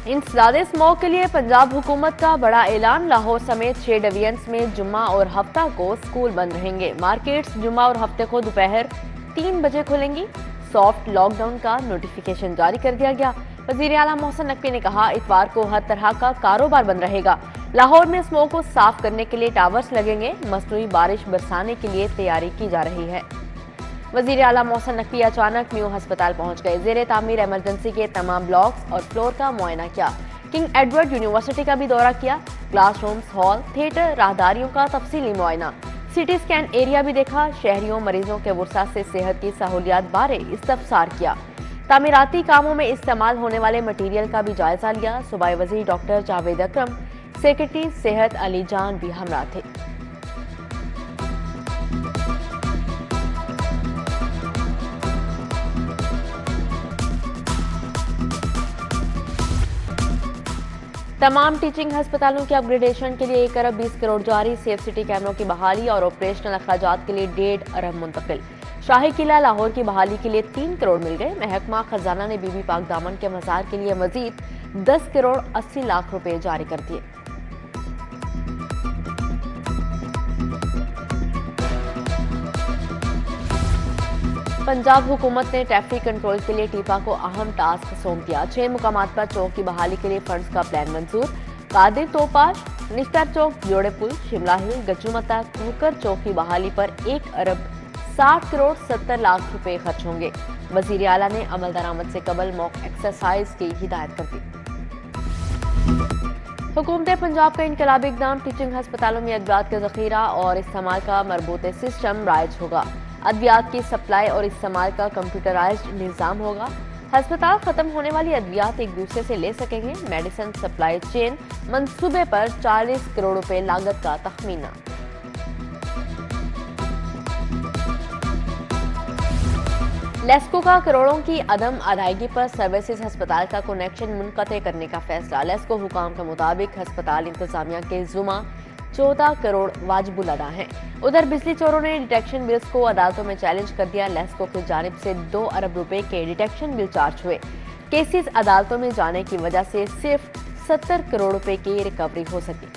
इंसदादे smog के लिए पंजाब हुकूमत का बड़ा ऐलान। लाहौर समेत 6 डिवीजन्स में जुम्मा और हफ्ता को स्कूल बंद रहेंगे। मार्केट्स जुम्मा और हफ्ते को दोपहर 3 बजे खुलेंगी। सॉफ्ट लॉकडाउन का नोटिफिकेशन जारी कर दिया गया। वजीर आला मोहसिन नकवी ने कहा, इतवार को हर तरह का कारोबार बंद रहेगा। लाहौर में स्मॉग को साफ करने के लिए टावर्स लगेंगे। मसनूई बारिश बरसाने के लिए तैयारी की जा रही है। वजीर आला मोहसिन नकवी अचानक म्यू अस्पताल पहुंच गए। जेर तामीर इमरजेंसी के तमाम ब्लॉक्स और फ्लोर का मुआयना किया। किंग एडवर्ड यूनिवर्सिटी का भी दौरा किया। क्लासरूम्स, हॉल, थिएटर, राहदारियों का तफसीली मुआयना। सिटी स्कैन एरिया भी देखा। शहरियों मरीजों के वुर्सा से सेहत की सहूलियात बारे इस्तफसार किया। तामीराती कामों में इस्तेमाल होने वाले मटीरियल का भी जायजा लिया। सूबाई वजीर डॉक्टर जावेद अकरम, सेक्रेटरी सेहत अली जान भी हमरा थे। तमाम टीचिंग अस्पतालों के अपग्रेडेशन के लिए 1 अरब 20 करोड़ जारी। सेफ सिटी कैमरों की बहाली और ऑपरेशनल अखराजात के लिए 1.5 अरब मुंतकिल। शाही किला लाहौर की बहाली के लिए 3 करोड़ मिल गए। महकमा खजाना ने बीबी पाक दामन के मज़ार के लिए मजीद 10 करोड़ 80 लाख रुपए जारी कर दिए। पंजाब हुकूमत ने ट्रैफिक कंट्रोल के लिए टीपा को अहम टास्क सौंप दिया। 6 मुकामात पर चौक की बहाली के लिए फंड्स का प्लान मंजूर। कादिर तोपाश, निश्तर चौक, जोड़े पुल, शिमला हिल, गचुमता, कुकर चौक की बहाली पर 1 अरब 60 करोड़ 70 लाख रुपए खर्च होंगे। वजीर आला ने अमल दरामद से कबल मॉक एक्सरसाइज की हिदायत कर दी। हुकूमत पंजाब का इनकलाबी इकदाम। टीचिंग अस्पतालों में अद्वियात का जखीरा और इस्तेमाल का मरबूत सिस्टम राइज होगा। अद्वियात की सप्लाई और इस्तेमाल का कंप्यूटराइज्ड निज़ाम होगा। अस्पताल खत्म होने वाली अद्वियात एक दूसरे से ले सकेंगे। मेडिसिन सप्लाई चेन मंसूबे पर 40 करोड़ रुपए लागत का तखमीना। लेस्को का करोड़ों की अदम अदायगी पर सर्विसेज अस्पताल का कनेक्शन मुनक़ते करने का फैसला। लेस्को हुकाम के मुताबिक अस्पताल इंतजामिया के जुमा 14 करोड़ वाजिबुल अदा हैं। उधर बिजली चोरों ने डिटेक्शन बिल्स को अदालतों में चैलेंज कर दिया। लेस्को की जानिब से 2 अरब रुपए के डिटेक्शन बिल चार्ज हुए। केसेस अदालतों में जाने की वजह से सिर्फ 70 करोड़ रुपए की रिकवरी हो सकी।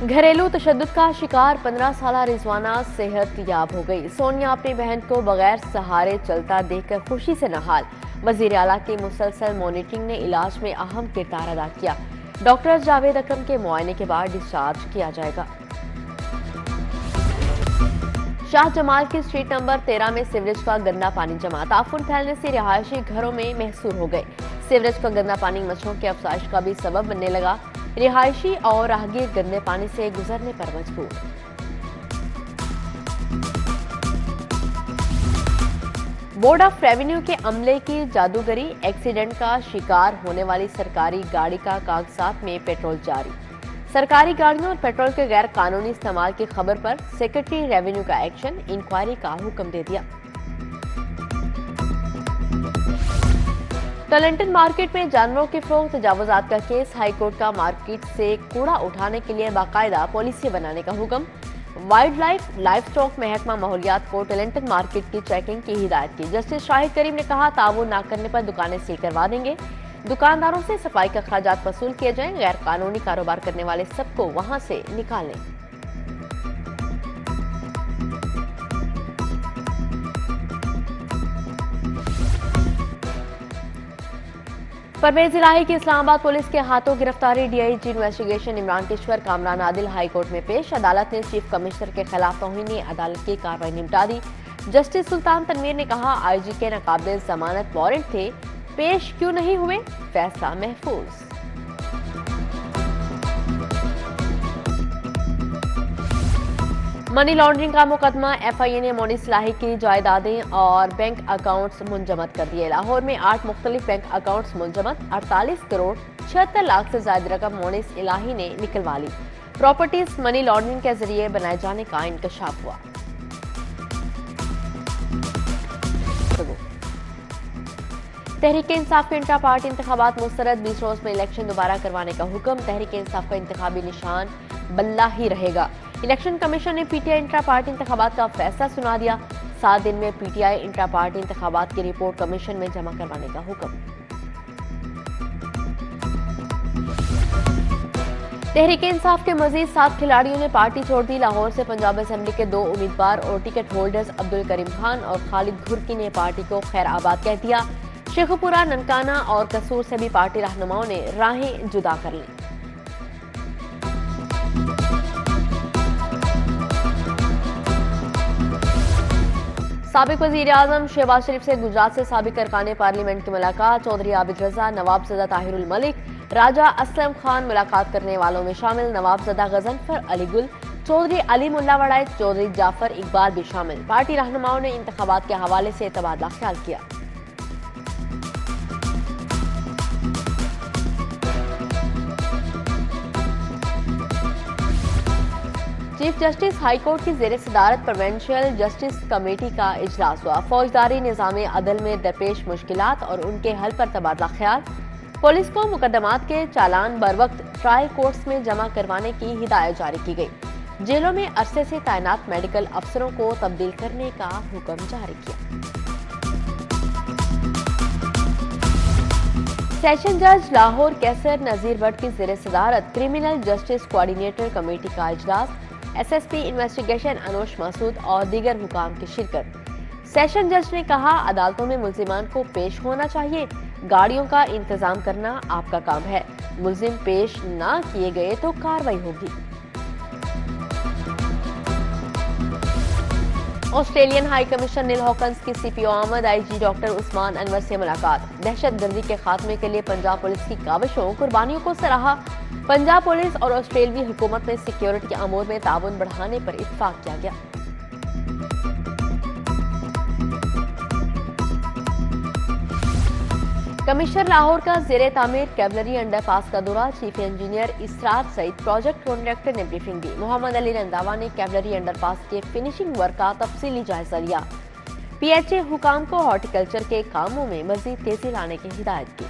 घरेलू तशद्दुद का शिकार 15 साला रिजवाना सेहत याब हो गई। सोनिया अपनी बहन को बगैर सहारे चलता देखकर खुशी से नहाल। वजीर आला की मुसलसल मॉनिटरिंग ने इलाज में अहम किरदार अदा किया। डॉक्टर जावेद अकरम के मुआयने के बाद डिस्चार्ज किया जाएगा। शाह जमाल की स्ट्रीट नंबर 13 में सीवरेज का गंदा पानी जमा। ताफुन फैलने से रिहायशी घरों में महसूर हो गए। सीवरेज का गंदा पानी मच्छरों की अफजाइश का भी सबब बनने लगा। रिहायशी और राहगीर गंदे पानी से गुजरने पर मजबूर। बोर्ड ऑफ रेवेन्यू के अमले की जादूगरी। एक्सीडेंट का शिकार होने वाली सरकारी गाड़ी का कागजात में पेट्रोल जारी। सरकारी गाड़ियों और पेट्रोल के गैर कानूनी इस्तेमाल की खबर पर सेक्रेटरी रेवेन्यू का एक्शन। इंक्वायरी का हुक्म दे दिया। टलेंटन मार्केट में जानवरों के फरोख्त तजावुजात का केस। हाईकोर्ट का मार्केट से कूड़ा उठाने के लिए बाकायदा पॉलिसी बनाने का हुक्म। वाइल्ड लाइफ स्टॉक महकमा माहौलियात को टलेंटन मार्केट की चेकिंग की हिदायत की। जस्टिस शाहिद करीम ने कहा, ताउन न करने पर दुकानें सील करवा देंगे। दुकानदारों से सफाई के अखराजात वसूल किए जाएं। गैर कानूनी कारोबार करने वाले सबको वहां से निकालें। परवेज इलाही की इस्लामाबाद पुलिस के हाथों गिरफ्तारी। DIG investigation Imran Kishwar Kamran Adil high court में पेश। अदालत ने चीफ कमिश्नर के खिलाफ तौहीन अदालत की कार्रवाई निपटा दी। जस्टिस सुल्तान तनवीर ने कहा, आईजी के नाकाबिल जमानत वारंट थे, पेश क्यों नहीं हुए, फैसला महफूज। मनी लॉन्ड्रिंग का मुकदमा। एफआईए ने मोनिस इलाही की जायदादें और बैंक अकाउंट्स मुंजमद कर दिए। लाहौर में 8 मुख्तलिफ बैंक अकाउंट्स मुंजमद। 48 करोड़ 76 लाख से ज्यादा रकम मोनिस इलाही ने निकलवा ली। प्रॉपर्टीज मनी लॉन्ड्रिंग के जरिए बनाए जाने का इंकशाफ हुआ। तहरीक इंसाफ के इंट्रा पार्टी इंतखाबात मुस्तरद। 20 रोज में इलेक्शन दोबारा करवाने का हुक्म। तहरीक इंसाफ का इंतखाबी निशान बल्ला ही रहेगा। इलेक्शन कमीशन ने पीटीआई इंट्रा पार्टी इंतखाबात का फैसला सुना दिया। 7 दिन में पीटीआई इंट्रा पार्टी इंतखाबात की रिपोर्ट कमीशन में जमा करवाने का हुक्म। तहरीक इंसाफ के मजीद 7 खिलाड़ियों ने पार्टी छोड़ दी। लाहौर से पंजाब असेंबली के 2 उम्मीदवार और टिकट होल्डर्स अब्दुल करीम खान और खालिद घुर्की ने पार्टी को खैराबाद कह दिया। शेखुपुरा, ननकाना और कसूर से भी पार्टी रहनुमाओं ने राहें जुदा कर ली। साबिक वजीर आजम शहबाज शरीफ से गुजरात से साबिक अरकान पार्लियामेंट की मुलाकात। चौधरी आबिद रजा, नवाबजदा ताहिरुल मलिक, राजा असलम खान मुलाकात करने वालों में शामिल। नवाबजदा गजनफर अली गुल, चौधरी अली मुल्ला वड़ाई, चौधरी जाफर इकबाल भी शामिल। पार्टी रहनुमाओं ने इंतखाबात के हवाले से तबादला ख्याल किया। चीफ जस्टिस हाईकोर्ट की जेर सदारत प्रोविंशियल जस्टिस कमेटी का इजलास हुआ। फौजदारी निज़ाम अदल में दरपेश मुश्किलात और उनके हल पर तबादला ख्याल। पुलिस को मुकदमात के चालान बर वक्त ट्रायल कोर्ट्स में जमा करवाने की हिदायत जारी की गई। जेलों में अरसे से तैनात मेडिकल अफसरों को तब्दील करने का हुक्म जारी किया। सेशन जज लाहौर कैसर नजीर भट्ट की जेर सदारत क्रिमिनल जस्टिस कोऑर्डिनेटर कमेटी का इजलास। एसएसपी इन्वेस्टिगेशन अनुश मासूद और दीगर हुकाम की शिरकत। सेशन जज ने कहा, अदालतों में मुल्जिमान को पेश होना चाहिए। गाड़ियों का इंतजाम करना आपका काम है। मुल्जिम पेश ना किए गए तो कार्रवाई होगी। ऑस्ट्रेलियन हाई कमीशन नील हॉकन्स की सीपीओ आमद, आईजी डॉक्टर उस्मान अनवर से मुलाकात। दहशतगर्दी के खात्मे के लिए पंजाब पुलिस की काविशों कुर्बानियों को सराहा। पंजाब पुलिस और ऑस्ट्रेलियाई हुकूमत में सिक्योरिटी के अमूर में ताउन बढ़ाने पर इत्तफाक किया गया। कमिश्नर लाहौर का जेरे तामीर कैवलरी अंडरपास का दौरा। चीफ इंजीनियर इसरार सईद, प्रोजेक्ट कॉन्ट्रैक्टर ने ब्रीफिंग दी। मोहम्मद अली रंधावा ने कैवलरी अंडरपास के फिनिशिंग वर्क का तफसीली जायजा लिया। पीएचए हुकाम को हॉर्टिकल्चर के कामों में मजीद तेजी लाने की हिदायत की।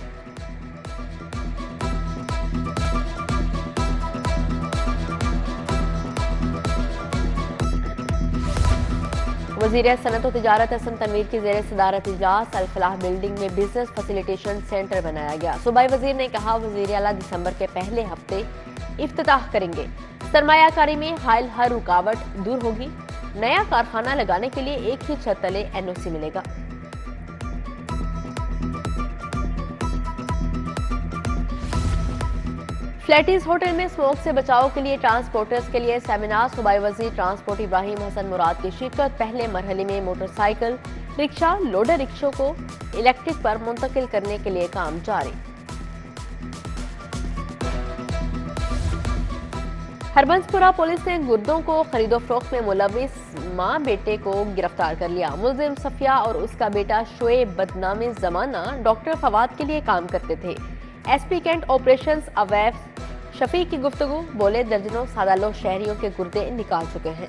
वज़ीर सनत और तिजारत हसन तनवीर की जेर सदारत इजलास। अल फलाह बिल्डिंग में बिजनेस फैसिलिटेशन सेंटर बनाया गया। सूबाई वजीर ने कहा, वज़ीर आला दिसंबर के पहले हफ्ते इफ्तिताह करेंगे। सरमायाकारी में हायल हर रुकावट दूर होगी। नया कारखाना लगाने के लिए एक ही छत तले एनओसी मिलेगा। फ्लैटीज होटल में स्मोक से बचाव के लिए ट्रांसपोर्टर्स के लिए सेमिनार। सूबाई वजीर ट्रांसपोर्ट इब्राहिम हसन मुराद की शिरकत। पहले मरहले में मोटरसाइकिल, रिक्शा, लोडर रिक्शों को इलेक्ट्रिक पर मुंतकिल करने के लिए काम जारी। हरबंसपुरा पुलिस ने गुर्दों को खरीदो फरोख्त में मुलविस मां बेटे को गिरफ्तार कर लिया। मुलजिम सफिया और उसका बेटा शोएब बदनामे जमाना डॉक्टर फवाद के लिए काम करते थे। एसपी कैंट ऑपरेशंस अवैफ शफीक की गुफ्तगू, बोले दर्जनों सादालो शहरियों के गुर्दे निकाल चुके हैं।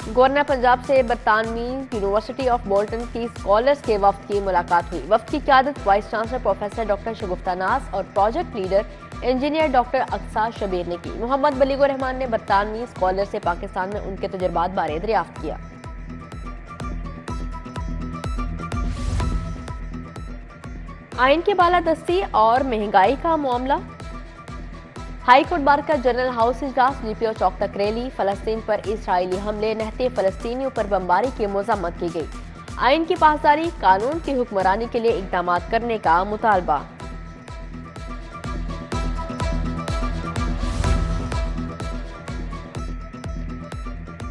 गवर्नर पंजाब से बरतानवी यूनिवर्सिटी ऑफ बोल्टन की स्कॉलर्स के वफ्द की मुलाकात हुई। वफ्द की क़यादत vice chancellor professor doctor Shagufta Naz और project leader engineer doctor Aqsa Shabbir ने की। मोहम्मद बलीगुर रहमान ने बरतानवी स्कॉलर से पाकिस्तान में उनके तजुर्बात बारे दरियाफ्त किया। आइन की बालादस्ती और महंगाई का मामला। हाई कोर्ट बार का जनरल हाउस इजलास। जीपीओ चौक तक रैली। फलस्तीन पर इजरायली हमले, नहते फलस्तीनियों पर बमबारी की मज़म्मत की गई। आइन की पासदारी, कानून की हुक्मरानी के लिए इक़दाम करने का मुतालबा।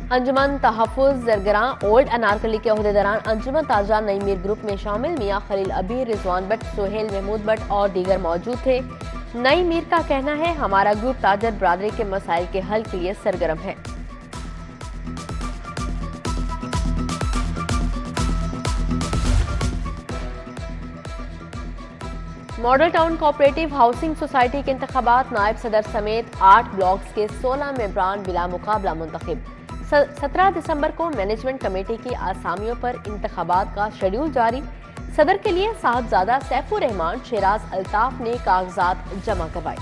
अंजुमन तहफ़्फ़ुज़ ज़रगरां ओल्ड अनारकली के अहदेदारान अंजुमन ताजा नई मीर ग्रुप में शामिल। मियां खलील अबीर, रिजवान भट्ट, सोहेल महमूद भट्ट और दीगर मौजूद थे। नई मीर का कहना है, हमारा ग्रुप ताजर बरादरी के मसाइल के हल के लिए सरगर्म है। Model town cooperative housing society के इंतखाबात। नायब सदर समेत 8 ब्लॉक्स के 16 मेंबरान बिला मुकाबला मुंतखब। 17 दिसंबर को मैनेजमेंट कमेटी की आसामियों पर इंतखाबात का शेड्यूल जारी। सदर के लिए साहबजादा सैफुर रहमान, शेराज अल्ताफ ने कागजात जमा करवाए।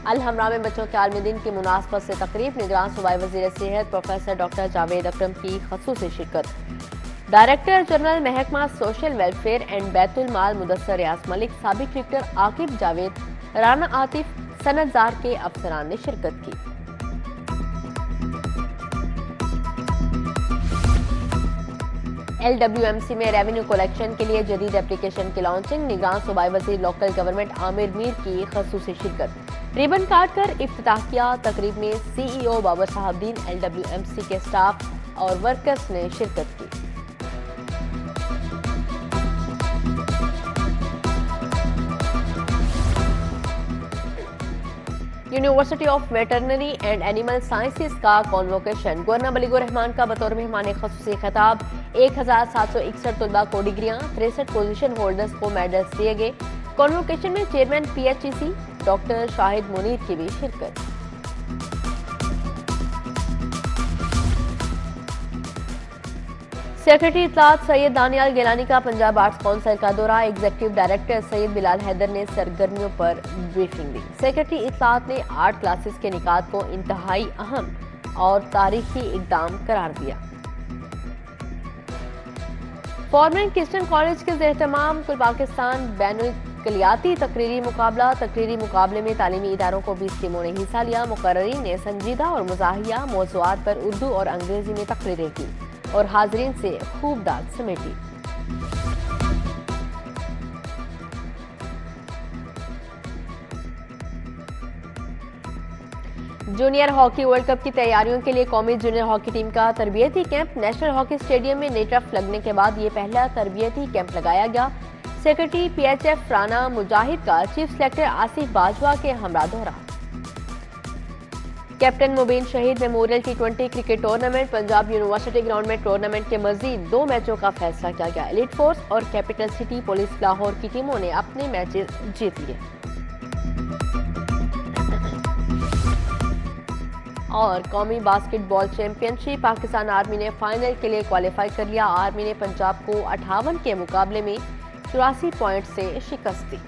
अल-हमरा में बच्चों के आलमी दिन की मुनासबत से तकरीब, निगरान सूबाई वज़ीर सेहत प्रोफेसर डॉक्टर जावेद अकरम की ख़ुसूसी शिरकत। डायरेक्टर जनरल महकमा सोशल वेलफेयर एंड बैतुल माल मुदस्सर रियाज मलिक, साबिक क्रिकेटर आकिब जावेद, राना आतिफ, सनतजार के अफसरान ने शिरकत की। LWMC में रेवेन्यू कलेक्शन के लिए जदीद एप्लीकेशन की लॉन्चिंग, निगरान सूबाई वज़ीर लोकल गवर्नमेंट आमिर मीर की ख़ुसूसी शिरकत। रिबन काट कर इफ्तिताह किया। तकरीब में CEO बाबर साहबदीन, LWMC के स्टाफ और वर्कर्स ने शिरकत की। University of veterinary and animal sciences का कॉन्वोकेशन, गवर्नर बलीगुर रहमान का बतौर मेहमान ख़ुसूसी खिताब। 1761 तलबा को डिग्रियां, 63 पोजीशन होल्डर्स को मेडल्स दिए गए। कॉन्वोकेशन में chairman PHEC doctor Shahid Munir की भी शिरकत। सेक्रेटरी इत्तलात सैयद दानियाल गिलानी का पंजाब आर्ट्स काउंसिल का दौरा, एग्जीक्यूटिव डायरेक्टर सैयद बिलाल हैदर ने सरगर्मियों पर ब्रीफिंग दी। सेक्रेटरी इत्तलात ने आर्ट क्लासेस के निकात को इंतहाई अहम और तारीखी इकदाम करार दिया। फॉर्मन क्रिश्चियन कॉलेज के ज़ेर-ए-एहतमाम कुल पाकिस्तान बैनुल कलियाती तकरीरी मुकाबला, तकरीरी मुकाबले में तालीमी इदारों को 20 टीमों ने हिस्सा लिया। मुकर्ररीन ने संजीदा और मुज़ाहिया मौज़ूआत पर उर्दू और अंग्रेजी में तकरीरें की और हाज़रीन से खूब दाद समेटी। जूनियर हॉकी वर्ल्ड कप की तैयारियों के लिए कौमी जूनियर हॉकी टीम का तरबियती कैंप, नेशनल हॉकी स्टेडियम में नई टर्फ लगने के बाद ये पहला तरबियती कैंप लगाया गया। सेक्रेटरी PHF राना मुजाहिद का चीफ सेलेक्टर आसिफ बाजवा के हमरा दौरा। कैप्टन मुबीन शहीद memorial T20 cricket tournament, Punjab university ground में टूर्नामेंट के मजीद 2 मैचों का फैसला किया गया। एलीट फोर्स और कैपिटल सिटी पुलिस लाहौर की टीमों ने अपने मैचेस जीत लिए। और कौमी बास्केटबॉल चैंपियनशिप, पाकिस्तान आर्मी ने फाइनल के लिए क्वालिफाई कर लिया। आर्मी ने पंजाब को 58 के मुकाबले में 84 पॉइंट से शिकस्त दी।